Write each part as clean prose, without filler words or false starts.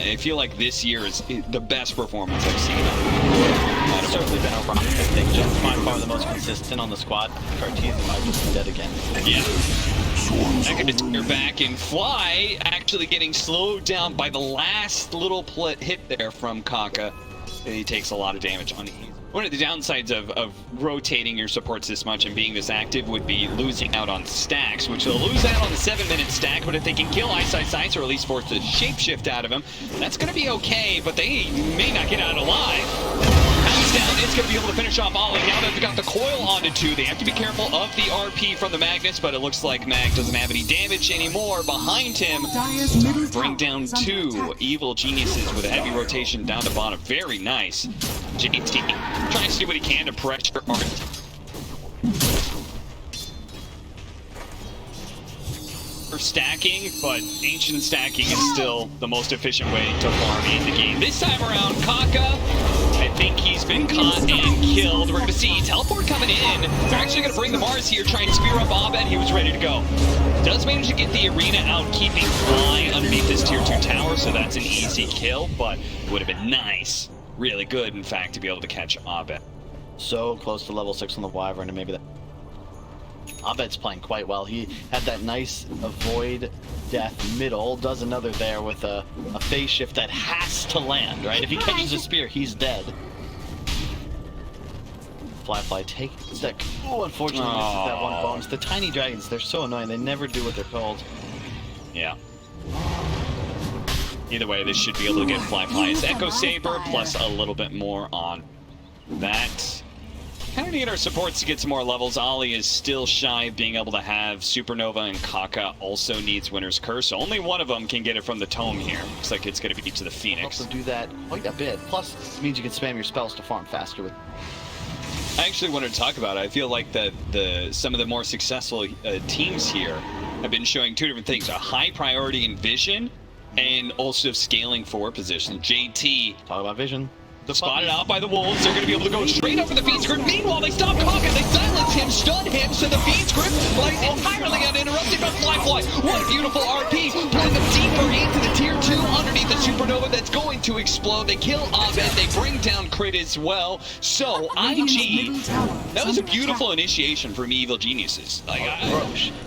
I feel like this year is the best performance I've seen. Certainly been over. I think Jet's by far the most consistent on the squad. Cartesian might just be dead again. Yeah. I could turn back and fly, actually getting slowed down by the last little hit there from Kaka. He takes a lot of damage on him. One of the downsides of rotating your supports this much and being this active would be losing out on stacks, which they'll lose out on the 7-minute stack, but if they can kill Ice, or at least force the shapeshift out of him, that's going to be okay, but they may not get out alive. Down, it's going to be able to finish off Ollie. Now that they've got the coil onto 2, they have to be careful of the RP from the Magnus, but it looks like Mag doesn't have any damage anymore. Behind him, bring down 2 evil geniuses with a heavy rotation down to bottom. Very nice. JT trying to do what he can to pressure Art. Stacking, but ancient stacking is still the most efficient way to farm in the game. This time around, Kaka, I think he's been caught and killed. We're going to see teleport coming in. They're actually going to bring the Mars here, trying to spear up Abed. He was ready to go. Does manage to get the arena out, keeping flying underneath this tier 2 tower, so that's an easy kill, but it would have been nice, really good, in fact, to be able to catch Abed. So close to level 6 on the Wyvern, and maybe that. Abed's playing quite well. He had that nice avoid death middle, does another there with a phase shift that has to land, right? If he catches a spear, he's dead. Fly takes that. Oh, unfortunately, misses that one bonus. The tiny dragons, they're so annoying. They never do what they're told. Yeah. Either way, this should be able to get Fly's Echo Saber, plus a little bit more on that. Kind of need our supports to get some more levels. Ollie is still shy of being able to have Supernova, and Kaka also needs Winter's Curse. Only one of them can get it from the Tome here. Looks like it's going to be to the Phoenix. Also do that quite a bit. Plus, it means you can spam your spells to farm faster with. I actually wanted to talk about it. I feel like that some of the more successful teams here have been showing 2 different things: a high priority in vision, and also scaling forward position. JT. Talk about vision. Spotted out by the Wolves. They're going to be able to go straight over the Fiend's Grip. Meanwhile, they stop Kaka. They silence him, stun him, so the Fiend's Grip lies entirely uninterrupted by Fly. What a beautiful RP. Pulling them deeper into the tier 2 underneath the Supernova that's going to explode. They kill Abed. They bring down Crit as well. So, IG, that was a beautiful initiation from Evil Geniuses.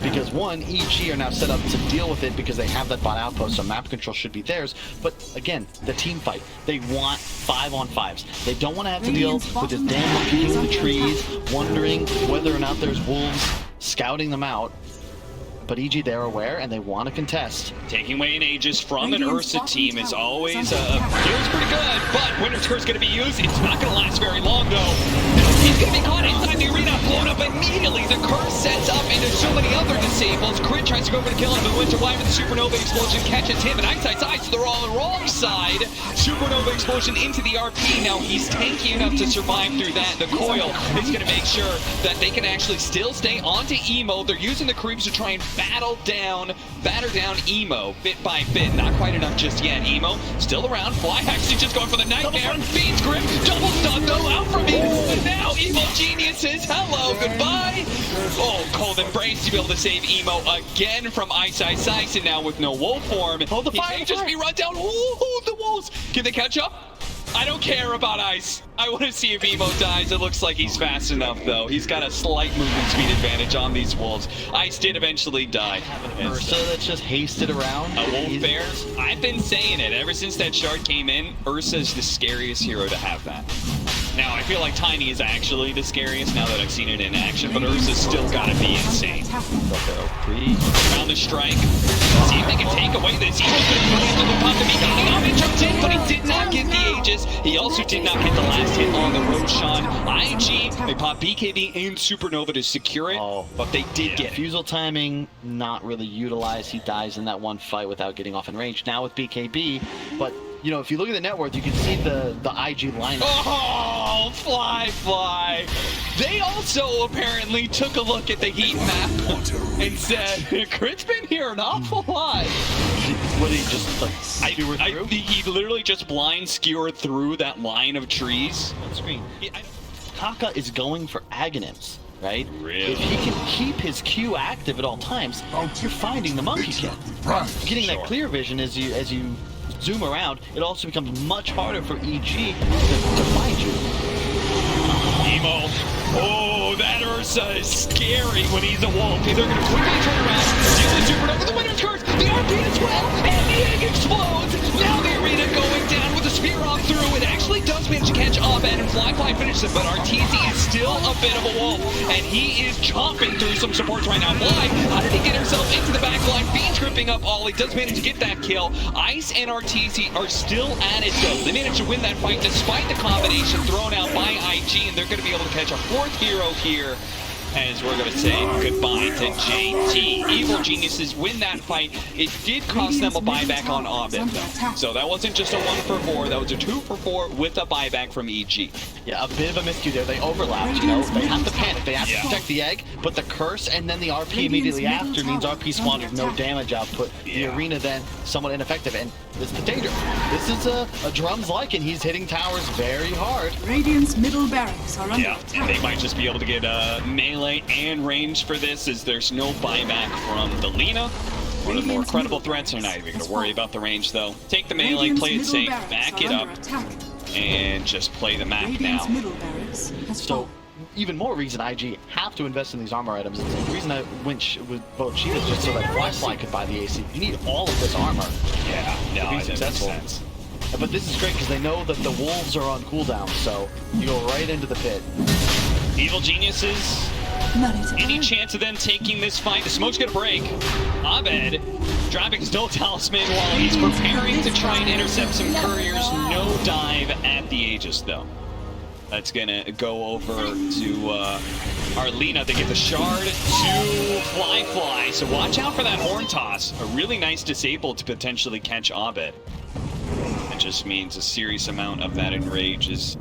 Because one, EG are now set up to deal with it because they have that bot outpost, so map control should be theirs. But again, the team fight. They want 5-on-5s. They don't want to have to deal with this damn peeking in the trees, wondering whether or not there's wolves scouting them out. But EG, they're aware, and they want to contest. Taking away an Aegis from an Ursa team is always feels pretty good, but Winter's Curse is going to be used. It's not going to last very long, though. He's going to be caught inside the arena, blown up immediately. The Curse sets up, and there's so many other disables. Crit tries to go for the kill him, but Winter Wyvern, the Supernova Explosion catches him, and Ice, so they're all on the wrong side. Supernova Explosion into the RP. Now he's tanky enough to survive through that. The coil is going to make sure that they can actually still stay onto Emo. They're using the creeps to try and batter down Emo bit by bit. Not quite enough just yet. Emo still around. Fly actually just going for the nightmare. Fiend's Grip, double stun though, out from me. And now Evil Geniuses, hello, goodbye. Oh, cold embrace to be able to save Emo again from Ice, and now with no wolf form. Oh, the fire, he may just be run down. Ooh, the wolves. Can they catch up? I don't care about Ice. I want to see if Emo dies. It looks like he's fast enough, though. He's got a slight movement speed advantage on these wolves. Ice did eventually die. Ursa that's just hasted around. A wolf bear. I've been saying it ever since that shard came in. Ursa's the scariest hero to have that. Now, I feel like Tiny is actually the scariest now that I've seen it in action, but Ursa's still gotta be insane. Around the strike. See if they can take away this. Evil's gonna be running into the top of me. He jumped in, but he did not get the Aegis. He also did not get the last hit on the Roshan. IG, they pop BKB and Supernova to secure it, but they did get it. Fusel timing, not really utilized. He dies in that one fight without getting off in range. Now with BKB, but you know, if you look at the net worth, you can see the IG lineup. Oh, Fly. They also apparently took a look at the heat map and said, Crit's been here an awful lot. What, he just like skewered through? He literally just blind skewered through that line of trees. On screen. Kaka is going for Aghanims, right? Really? If he can keep his Q active at all times, you're finding the monkey kill. Getting that clear vision as you zoom around, it also becomes much harder for EG to find you. Emo. Oh, that Ursa is scary when he's a wolf. They're going to quickly turn around, steal the supernova, the winner's curse, the RP as well, and the egg explodes. Now the arena going down with the spear off through. It actually does manage to catch Abed and Fly finishes it, but RTZ is still a bit of a wolf, and he is chomping through some supports right now. Fly, how did he get himself into the back line? Fiend tripping up all. He does manage to get that kill. Ice and RTZ are still at it though. They managed to win that fight despite the combination thrown out by IG, and they're going to be able to catch a fourth hero here as we're going to say goodbye to JT. Evil Geniuses win that fight. It did cost them a buyback on Abed though. So that wasn't just a 1-for-4, that was a 2-for-4 with a buyback from EG. Yeah, a bit of a miscue there. They overlapped, you know. They have to panic. They have to protect the egg, but the curse and then the RP immediately after means RP squandered no damage output. The arena then somewhat ineffective, and this is the danger. This is a Drums like, and he's hitting towers very hard. Radiant's middle barracks are under attack. And they might just be able to get melee and range for this, as there's no buyback from the Lina. One of the more credible threats. They're not even going to worry about the range though. Take the melee, play it safe, back it up, and just play the map now. So, even more reason IG have to invest in these armor items. The reason I went with both Cheetahs just so that Fly could buy the AC. You need all of this armor to be successful. But this is great because they know that the wolves are on cooldown, so you go right into the pit. Evil Geniuses, any chance of them taking this fight? The smoke's gonna break. Abed dropping his dual talisman while he's preparing to try and intercept some couriers. No dive at the Aegis though. That's gonna go over to our Lina. They get the shard to Fly. So watch out for that horn toss. A really nice disable to potentially catch Abed. It just means a serious amount of that enrage is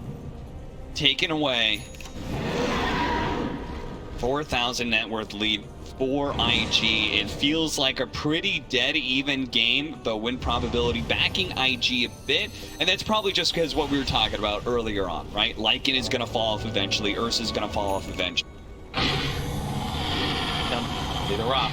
taken away. 4,000 net worth lead for IG. It feels like a pretty dead even game, the win probability backing IG a bit, and that's probably just because what we were talking about earlier on, right? Lycan is going to fall off eventually, Ursa's going to fall off eventually. See the rock.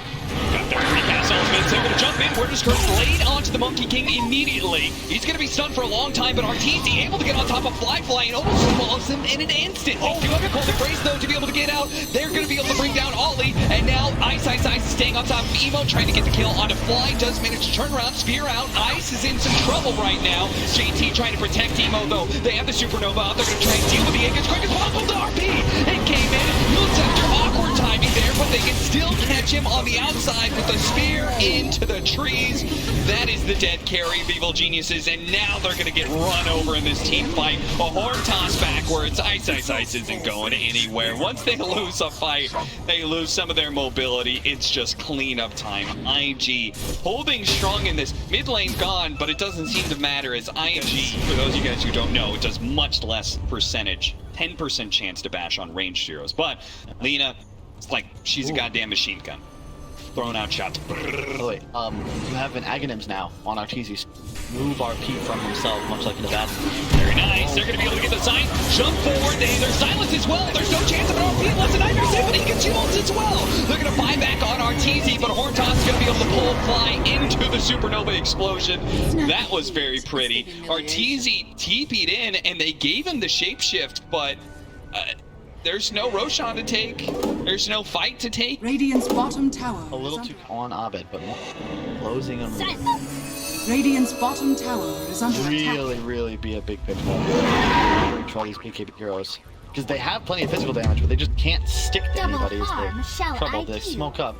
Got their recast elements. They're going to jump in. Where does Curse laid onto the Monkey King immediately? He's going to be stunned for a long time, but RTZ able to get on top of Fly and almost swallows him in an instant. Oh, you have to call the Grace though to be able to get out. They're going to be able to bring down Ollie, and now Ice is staying on top of Emo, trying to get the kill onto Fly. Does manage to turn around, spear out. Ice is in some trouble right now. JT trying to protect Emo though. They have the Supernova out. They're going to try and deal with the egg as quick as possible. The RP, it came in. Moves after awkward timing there, but they can still catch him on the outside with the spear into the trees. That is the dead carry of Evil Geniuses, and now they're going to get run over in this team fight. A horn toss backwards. Ice isn't going anywhere. Once they lose a fight, they lose some of their mobility. It's just cleanup time. IG holding strong in this. Mid lane gone, but it doesn't seem to matter as IG, for those of you guys who don't know, it does much less percentage. 10% chance to bash on ranged heroes. But Lina, it's like she's a goddamn machine gun. Throwing out shots. Oh, wait, you have an Aghanims now on RTZ. Move RP from himself, much like in the bat. Very nice. They're going to be able to get the sign. Jump forward. There's silence as well. There's no chance of an RP unless a Nightmare Save, but he gets shields as well. They're going to buy back on RTZ, but Horn Toss is going to be able to pull Fly into the Supernova explosion. That was very pretty. RTZ TP'd in, and they gave him the shapeshift, but there's no Roshan to take. There's no fight to take. Radiant's bottom tower. A little too on Abed, but closing him. Radiant's bottom tower is under attack. Really be a big pitfall for all these BKB heroes. Because they have plenty of physical damage, but they just can't stick to anybody as they trouble to smoke up.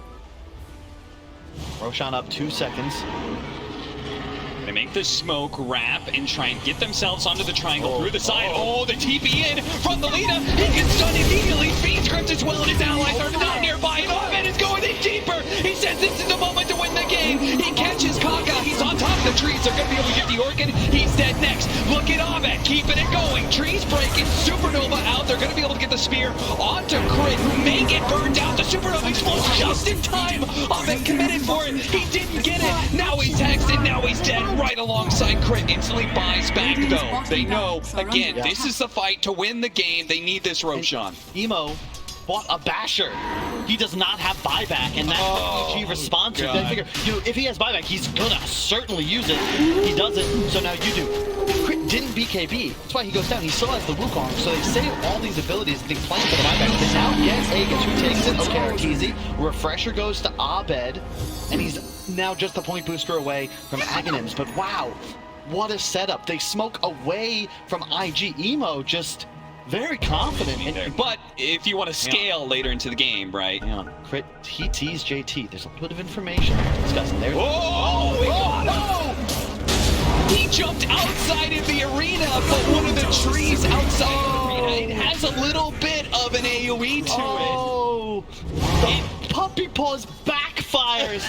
Roshan up 2 seconds. They make the smoke wrap and try and get themselves onto the triangle through the side. Oh, the TP in from the Lina. He gets stunned immediately. Fiend script as well, and his allies are not nearby. And Ahmed is going in deeper. He says this is the moment to win the game. He catches Kaka. He's on top of the trees. They're going to be able to get the Orchid. He's dead next. Look at Ahmed, keeping it going. Trees breaking. Supernova out. They're going to be able to get the spear onto Crit, who may get burned out. The Supernova explodes just in time. Ahmed committed for it. He didn't get it. Now he's hexed, and now he's dead. Right alongside Crit, instantly buys back though. They know, again, this is the fight to win the game. They need this Roshan. Emo bought a basher. He does not have buyback, and that's what EG responds to. They figure, you know, if he has buyback, he's gonna certainly use it. He doesn't, so now you do. Crit didn't BKB. That's why he goes down. He still has the Wukong, so they save all these abilities and they plan for the buyback. They now get Aegis, who takes it. Okay, Arteezy. Refresher goes to Abed, and he's now just a point booster away from Aghanims. But wow, what a setup. They smoke away from IG. Emo just very confident. But if you want to scale later into the game, right? Hang on. Crit, he teased JT. There's a bit of information discussing there. Oh, we got him! He jumped outside of the arena, but one of the trees outside of the arena, it has a little bit of an AoE to the puppy paws backfires.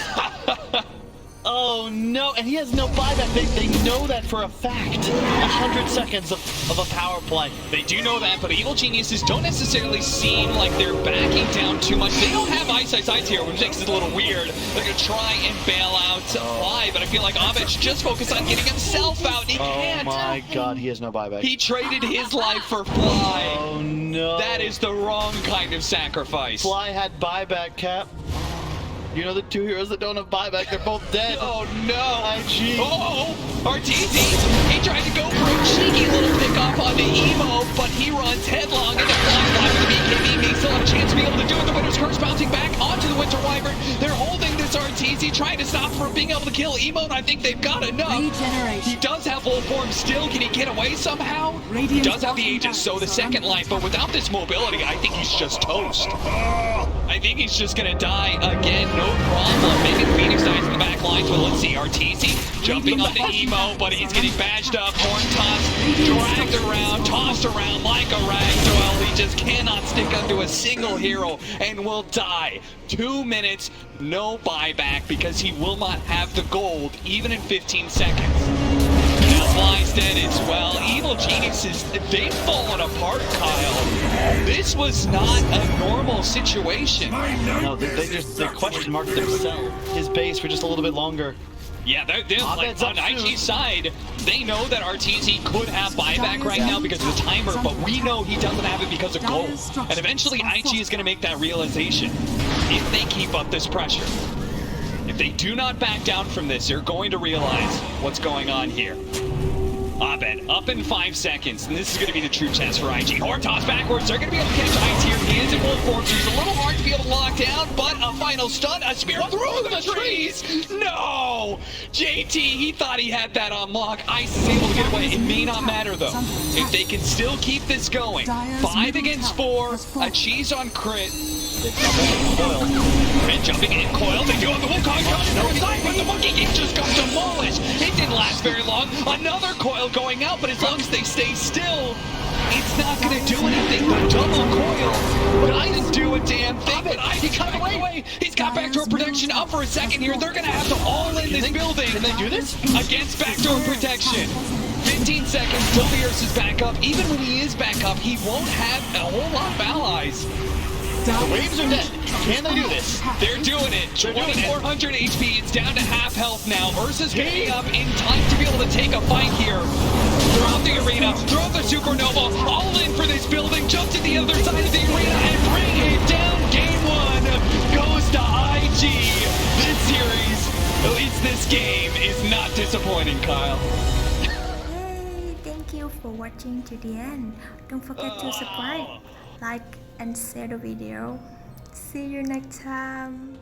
Oh no, and he has no buyback. They know that for a fact. 100 seconds of a power play. They do know that, but Evil Geniuses don't necessarily seem like they're backing down too much. They don't have eyes here, which makes it a little weird. They're gonna try and bail out Fly, but I feel like Abed's just focused on getting himself out, and he can't. Oh my god, he has no buyback. He traded his life for Fly. Oh no. That is the wrong kind of sacrifice. Fly had buyback, Cap. You know the two heroes that don't have buyback, they're both dead. Oh no! IG. Oh! Arteezy! He tried to go for a cheeky little pickoff onto Emo, but he runs headlong into Fly with the BKB. May still have a chance to be able to do it. The Winter's Curse bouncing back onto the Winter Wyvern. They're holding this Arteezy, trying to stop from being able to kill Emo, and I think they've got enough. He does have full form still. Can he get away somehow? He does have the Aegis, so the second life, but without this mobility, I think he's just toast. I think he's just gonna die again, no problem. Maybe Phoenix dies in the back lines, but let's see, Arteezy jumping onto Emo, but he's getting badged up, horn tossed, dragged around, tossed around like a ragdoll. He just cannot stick onto a single hero and will die. 2 minutes, no buyback, because he will not have the gold, even in 15 seconds. Now Fly's dead as well. Evil Geniuses, they've fallen apart, Kyle. This was not a normal situation. No, they question marked themselves. His base for just a little bit longer. Yeah, they're like, on IG's side, they know that Arteezy could have buyback right now because of the timer, but we know he doesn't have it because of gold. And eventually IG is going to make that realization if they keep up this pressure. If they do not back down from this, they're going to realize what's going on here. Abed up in 5 seconds, and this is going to be the true test for IG. Horn toss backwards, they're going to be able to catch Ice here. He is in full form, so it's a little hard to be able to lock down, but a final stun, a spear through the trees! No! JT, he thought he had that on lock. Ice is able to get away. It may not matter, though. If they can still keep this going, 5 against 4, a cheese on crit. And jumping in, Coil, they do have the Wukong coming inside, but the Monkey King just got demolished. It didn't last very long. Another Coil going out, but as long as they stay still, it's not going to do anything. The double Coil doesn't do a damn thing, but he cut away. He's got backdoor protection up for a second here. They're going to have to all in this building. Can they do this? Against backdoor protection. 15 seconds till the Ursa is back up. Even when he is back up, he won't have a whole lot of allies. The waves are dead. Can they do this? They're doing it. 2400 HP. It's down to half health now. Ursa's getting up in time to be able to take a fight here. Throughout the arena, throw the supernova, all in for this building, jump to the other side of the arena and bring it down. Game 1 goes to IG. This series, at least this game, is not disappointing, Kyle. Hey, thank you for watching to the end. Don't forget to subscribe, like, and share the video. See you next time.